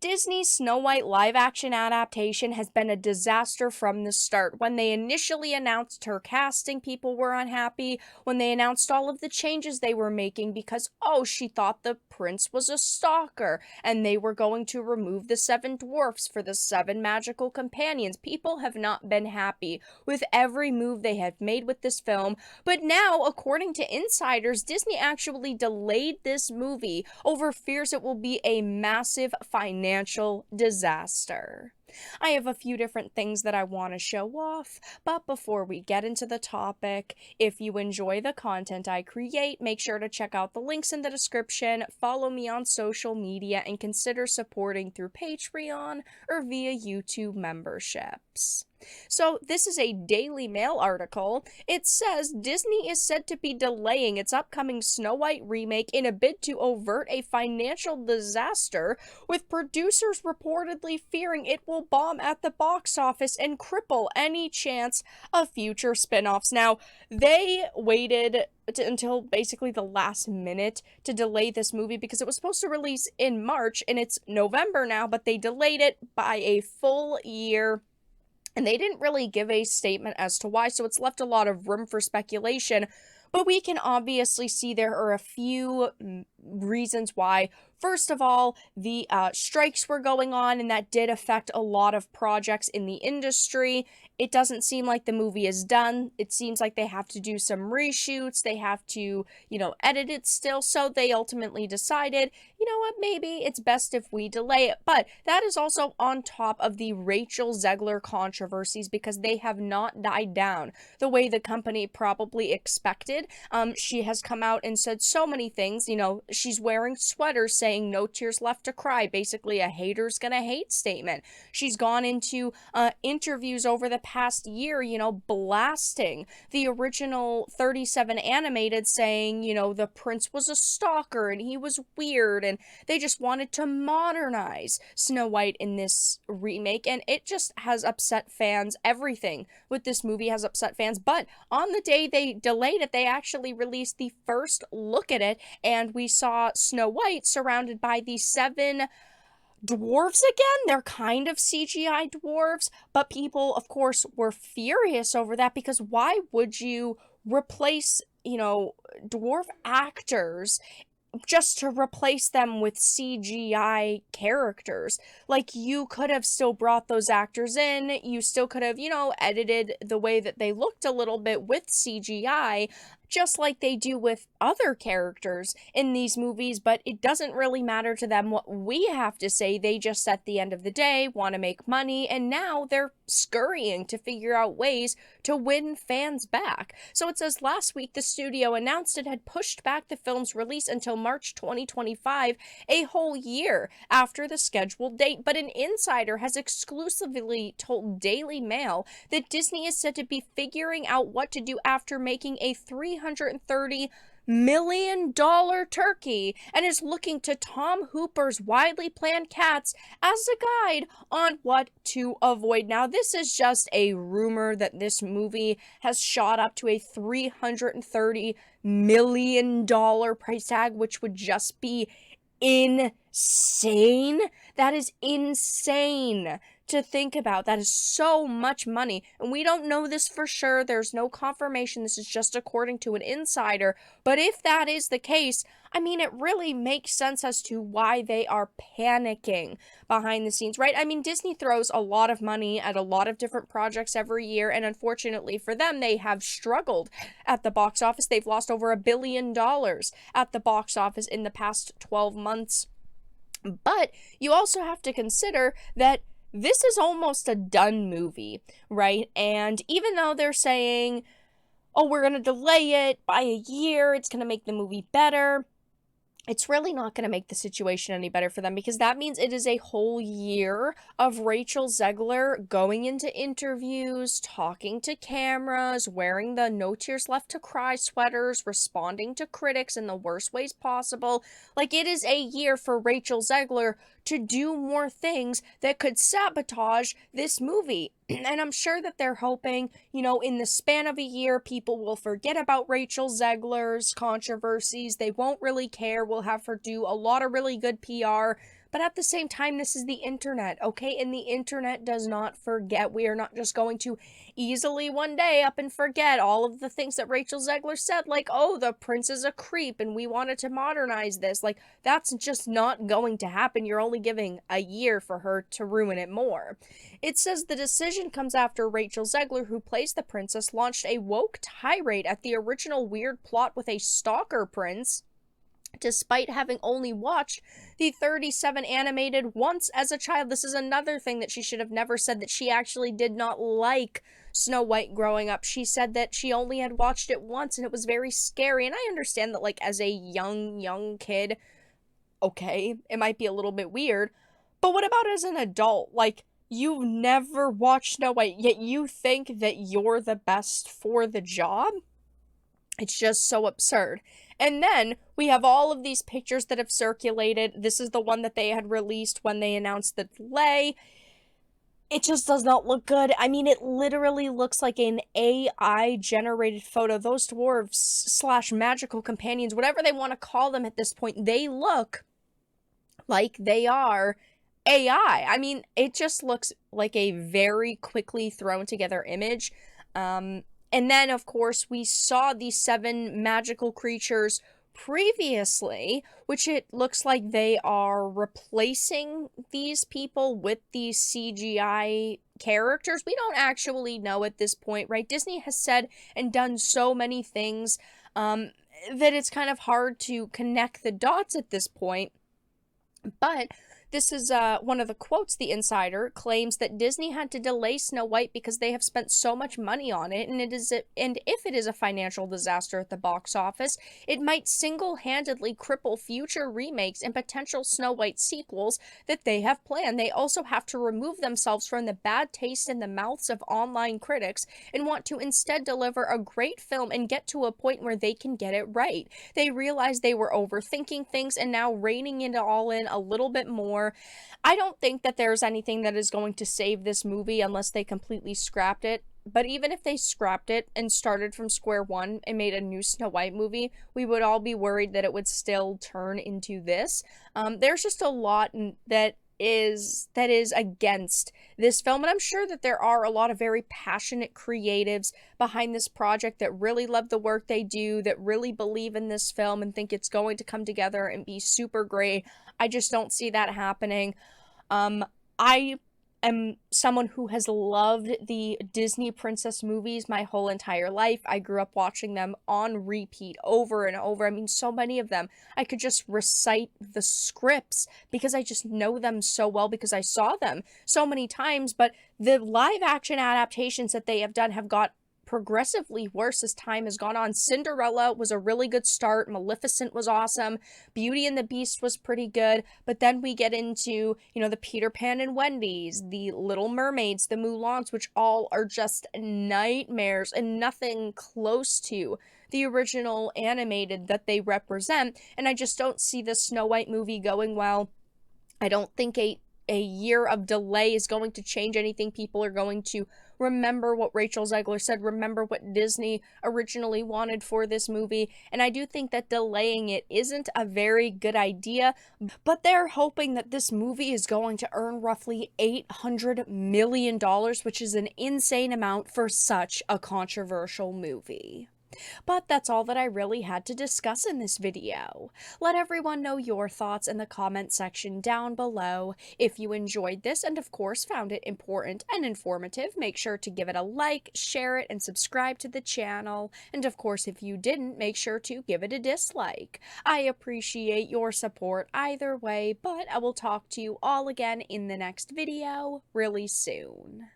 Disney's Snow White live-action adaptation has been a disaster from the start. When they initially announced her casting, people were unhappy. When they announced all of the changes they were making because, oh, she thought the prince was a stalker, and they were going to remove the 7 dwarfs for the 7 magical companions. People have not been happy with every move they have made with this film, but now, according to insiders, Disney actually delayed this movie over fears it will be a massive financial disaster. I have a few different things that I want to show off, but before we get into the topic, if you enjoy the content I create, make sure to check out the links in the description, follow me on social media, and consider supporting through Patreon or via YouTube memberships. So, this is a Daily Mail article. It says Disney is said to be delaying its upcoming Snow White remake in a bid to avert a financial disaster, with producers reportedly fearing it will bomb at the box office and cripple any chance of future spin-offs. Now, they waited until basically the last minute to delay this movie because it was supposed to release in March, and it's November now, but they delayed it by a full year. And they didn't really give a statement as to why, so it's left a lot of room for speculation. But we can obviously see there are a few reasons why. First of all, the strikes were going on, and that did affect a lot of projects in the industry. It doesn't seem like the movie is done. It seems like they have to do some reshoots. They have to, edit it still. So they ultimately decided, you know what, maybe it's best if we delay it. But that is also on top of the Rachel Zegler controversies because they have not died down the way the company probably expected. She has come out and said so many things. She's wearing sweaters saying "No tears left to cry," basically a hater's gonna hate statement. She's gone into interviews over the past year, blasting the original 37 animated, saying, the prince was a stalker and he was weird, and they just wanted to modernize Snow White in this remake, and it just has upset fans. Everything with this movie has upset fans, but on the day they delayed it, they actually released the first look at it, and we saw Snow White surrounded by the 7 dwarves again. They're kind of CGI dwarves, but people, of course, were furious over that because why would you replace, dwarf actors just to replace them with CGI characters? Like, you could have still brought those actors in, you still could have, edited the way that they looked a little bit with CGI, just like they do with other characters in these movies, but it doesn't really matter to them what we have to say. They just, at the end of the day, want to make money, and now they're scurrying to figure out ways to win fans back. So it says last week the studio announced it had pushed back the film's release until March 2025, a whole year after the scheduled date, but an insider has exclusively told Daily Mail that Disney is said to be figuring out what to do after making a $330 million turkey and is looking to Tom Hooper's widely planned Cats as a guide on what to avoid. Now, this is just a rumor that this movie has shot up to a $330 million price tag, which would just be insane. That is insane to think about. That is so much money, and we don't know this for sure. There's no confirmation. This is just according to an insider, but if that is the case, I mean, it really makes sense as to why they are panicking behind the scenes, right? I mean, Disney throws a lot of money at a lot of different projects every year, and unfortunately for them, they have struggled at the box office. They've lost over $1 billion at the box office in the past 12 months. But you also have to consider that this is almost a done movie, right? And even though they're saying, oh, we're going to delay it by a year, it's going to make the movie better, it's really not going to make the situation any better for them, because that means it is a whole year of Rachel Zegler going into interviews, talking to cameras, wearing the "No Tears Left to Cry" sweaters, responding to critics in the worst ways possible. Like, it is a year for Rachel Zegler to do more things that could sabotage this movie. And I'm sure that they're hoping, in the span of a year, people will forget about Rachel Zegler's controversies. They won't really care. We'll have her do a lot of really good PR. But at the same time, this is the internet, okay? And the internet does not forget. We are not just going to easily one day up and forget all of the things that Rachel Zegler said, like, oh, the prince is a creep and we wanted to modernize this. Like, that's just not going to happen. You're only giving a year for her to ruin it more. It says the decision comes after Rachel Zegler, who plays the princess, launched a woke tirade at the original weird plot with a stalker prince, despite having only watched the 37 animated once as a child. This is another thing that she should have never said, that she actually did not like Snow White growing up. She said that she only had watched it once and it was very scary. And I understand that, like, as a young kid, okay, it might be a little bit weird. But what about as an adult? Like, you've never watched Snow White, yet you think that you're the best for the job? It's just so absurd. And then we have all of these pictures that have circulated. This is the one that they had released when they announced the delay. It just does not look good. I mean, it literally looks like an AI generated photo. Those dwarves slash magical companions, whatever they want to call them at this point, they look like they are AI. I mean, it just looks like a very quickly thrown together image. And then, of course, we saw these 7 magical creatures previously, which it looks like they are replacing these people with these CGI characters. We don't actually know at this point, right? Disney has said and done so many things that it's kind of hard to connect the dots at this point. But this is one of the quotes. The insider claims that Disney had to delay Snow White because they have spent so much money on it, and if it is a financial disaster at the box office, it might single-handedly cripple future remakes and potential Snow White sequels that they have planned. They also have to remove themselves from the bad taste in the mouths of online critics and want to instead deliver a great film and get to a point where they can get it right. They realize they were overthinking things and now reining it all in a little bit more. I don't think that there's anything that is going to save this movie unless they completely scrapped it. But even if they scrapped it and started from square one and made a new Snow White movie, we would all be worried that it would still turn into this. There's just a lot that is against this film, and I'm sure that there are a lot of very passionate creatives behind this project that really love the work they do, that really believe in this film and think it's going to come together and be super great. I just don't see that happening. I am someone who has loved the Disney princess movies my whole entire life. I grew up watching them on repeat over and over. I mean, so many of them. I could just recite the scripts because I just know them so well because I saw them so many times. But the live action adaptations that they have done have got progressively worse as time has gone on. Cinderella was a really good start. Maleficent was awesome. Beauty and the Beast was pretty good. But then we get into, the Peter Pan and Wendy's, the Little Mermaids, the Mulans, which all are just nightmares and nothing close to the original animated that they represent. And I just don't see the Snow White movie going well. I don't think a year of delay is going to change anything. People are going to remember what Rachel Zegler said, remember what Disney originally wanted for this movie, and I do think that delaying it isn't a very good idea, but they're hoping that this movie is going to earn roughly $800 million, which is an insane amount for such a controversial movie. But that's all that I really had to discuss in this video. Let everyone know your thoughts in the comment section down below. If you enjoyed this and of course found it important and informative, make sure to give it a like, share it, and subscribe to the channel. And of course, if you didn't, make sure to give it a dislike. I appreciate your support either way, but I will talk to you all again in the next video really soon.